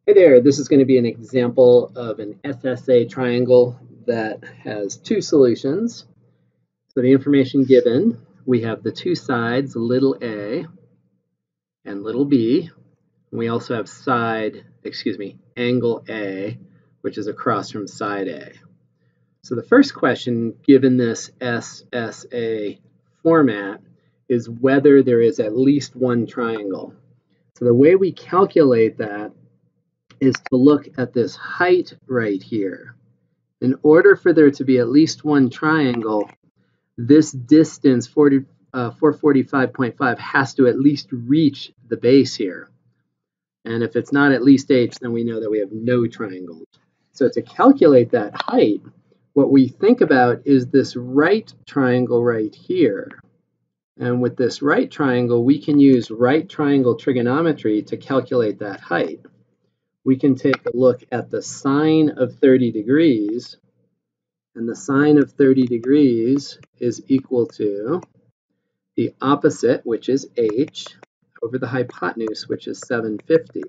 Hey there, this is going to be an example of an SSA triangle that has two solutions. So the information given, we have the two sides, little a and little b. And we also have angle A, which is across from side A. So the first question, given this SSA format, is whether there is at least one triangle. So the way we calculate that is to look at this height right here. In order for there to be at least one triangle, this distance, 445.5, has to at least reach the base here. And if it's not at least h, then we know that we have no triangles. So to calculate that height, what we think about is this right triangle right here. And with this right triangle, we can use right triangle trigonometry to calculate that height. We can take a look at the sine of 30 degrees, and the sine of 30 degrees is equal to the opposite, which is h, over the hypotenuse, which is 750.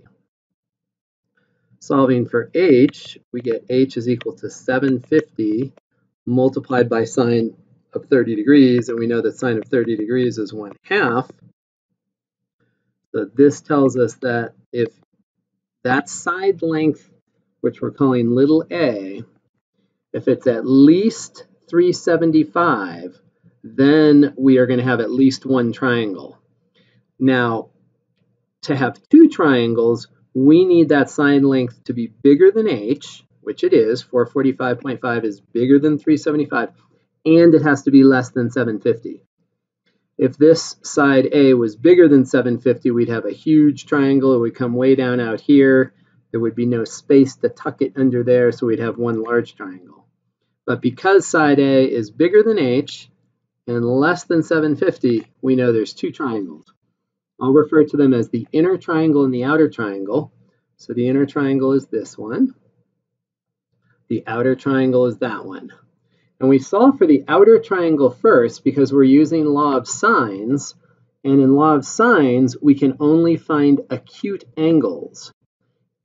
Solving for h, we get h is equal to 750 multiplied by sine of 30 degrees, and we know that sine of 30 degrees is 1/2. So this tells us that if that side length, which we're calling little a, if it's at least 375, then we are going to have at least one triangle. Now, to have two triangles, we need that side length to be bigger than h, which it is. 445.5 is bigger than 375, and it has to be less than 750. If this side A was bigger than 750, we'd have a huge triangle. It would come way down out here. There would be no space to tuck it under there, so we'd have one large triangle. But because side A is bigger than h and less than 750, we know there's two triangles. I'll refer to them as the inner triangle and the outer triangle. So the inner triangle is this one. The outer triangle is that one. And we solve for the outer triangle first because we're using law of sines. And in law of sines, we can only find acute angles.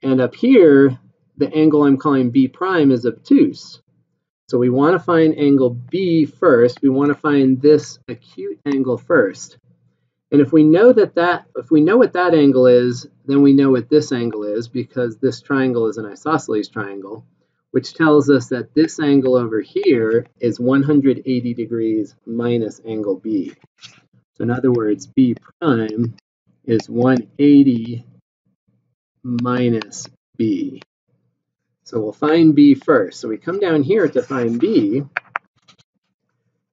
And up here, the angle I'm calling B prime is obtuse. So we want to find angle B first. We want to find this acute angle first. And if we know what that angle is, then we know what this angle is, because this triangle is an isosceles triangle, which tells us that this angle over here is 180 degrees minus angle B. So in other words, B prime is 180 minus B. So we'll find B first. So we come down here to find B,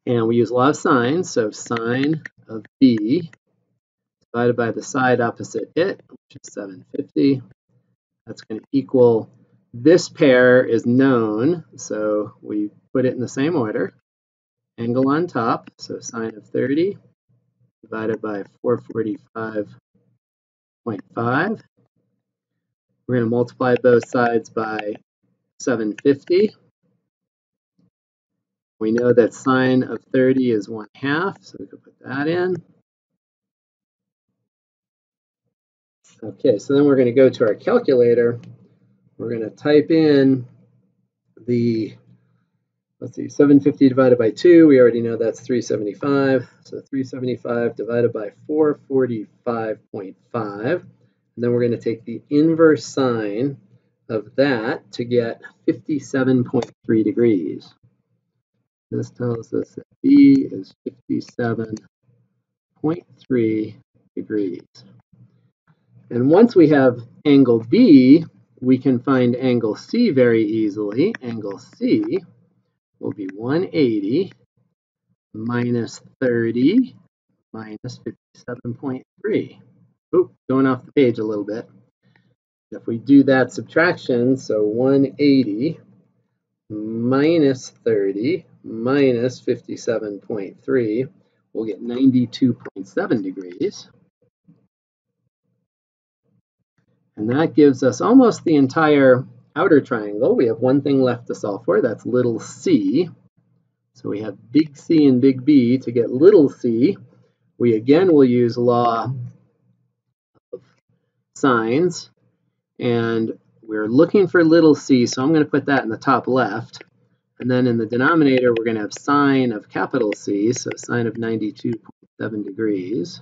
and we use law of sines. So sine of B divided by the side opposite it, which is 750. That's going to equal, this pair is known, so we put it in the same order. Angle on top, so sine of 30 divided by 445.5. We're going to multiply both sides by 750. We know that sine of 30 is 1/2, so we can put that in. Okay, so then we're going to go to our calculator. We're going to type in the, 750 divided by 2. We already know that's 375. So 375 divided by 445.5. And then we're going to take the inverse sine of that to get 57.3 degrees. This tells us that B is 57.3 degrees. And once we have angle B, we can find angle C very easily. Angle C will be 180 minus 30 minus 57.3. Oop, going off the page a little bit. If we do that subtraction, so 180 minus 30 minus 57.3, we'll get 92.7 degrees. And that gives us almost the entire outer triangle. We have one thing left to solve for, that's little c. So we have big C and big B. To get little c, we again will use law of sines. And we're looking for little c, so I'm going to put that in the top left. And then in the denominator, we're going to have sine of capital C, so sine of 92.7 degrees.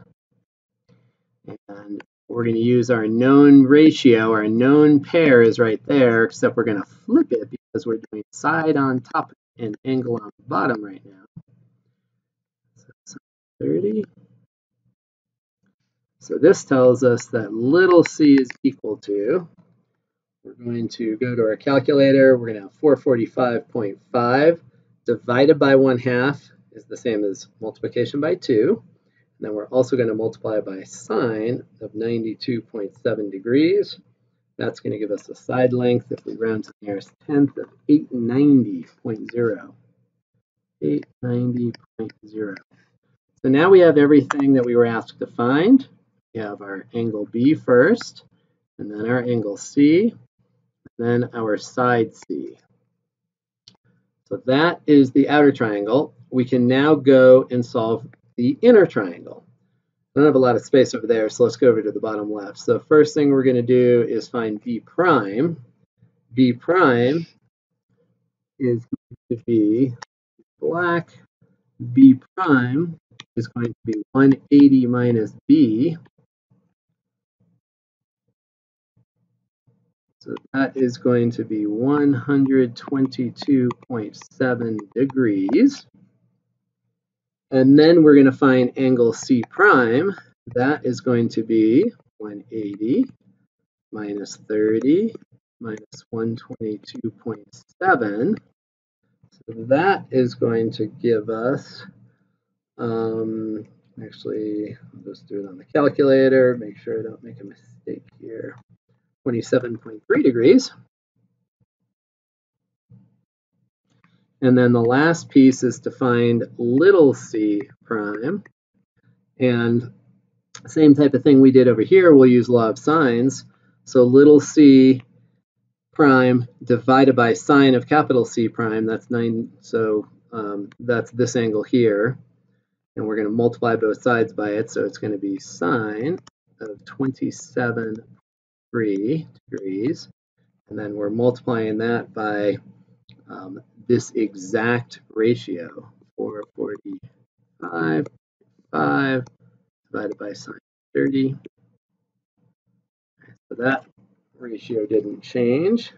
And we're going to use our known ratio. Our known pair is right there, except we're going to flip it because we're doing side on top and angle on the bottom right now. So 30. So this tells us that little c is equal to, we're going to go to our calculator, we're going to have 445.5 divided by 1/2 is the same as multiplication by 2. And then we're also going to multiply by sine of 92.7 degrees. That's going to give us a side length, if we round to the nearest tenth, of 890.0. 890.0. So now we have everything that we were asked to find. We have our angle B first, and then our angle C, and then our side C. So that is the outer triangle. We can now go and solve the inner triangle. I don't have a lot of space over there, so let's go over to the bottom left. So first thing we're going to do is find B prime. B prime is going to be black. B prime is going to be 180 minus B. So that is going to be 122.7 degrees. And then we're going to find angle C prime. That is going to be 180 minus 30 minus 122.7. So that is going to give us, actually, I'll just do it on the calculator, make sure I don't make a mistake here. 27.3 degrees. And then the last piece is to find little c prime. And same type of thing we did over here, we'll use law of sines. So little c prime divided by sine of capital C prime, that's 9, so that's this angle here. And we're going to multiply both sides by it, so it's going to be sine of 27.3 degrees. And then we're multiplying that by this exact ratio, 445.5 divided by sine 30. So that ratio didn't change.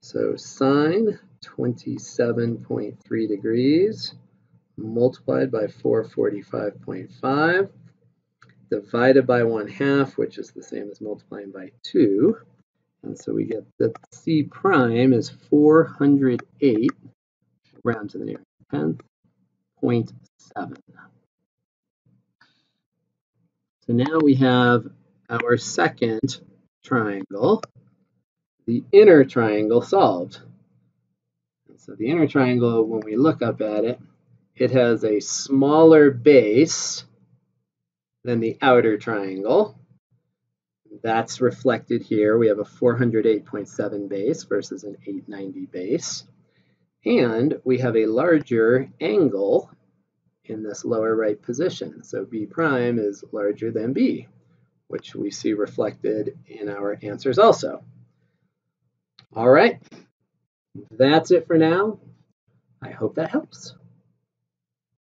So sine 27.3 degrees multiplied by 445.5 divided by 1/2, which is the same as multiplying by 2. And so we get that C prime is 408, round to the nearest tenth, 0.7. So now we have our second triangle, the inner triangle, solved. And so the inner triangle, when we look up at it, it has a smaller base than the outer triangle. That's reflected here. We have a 408.7 base versus an 890 base. And we have a larger angle in this lower right position. So B prime is larger than B, which we see reflected in our answers also. All right, that's it for now. I hope that helps.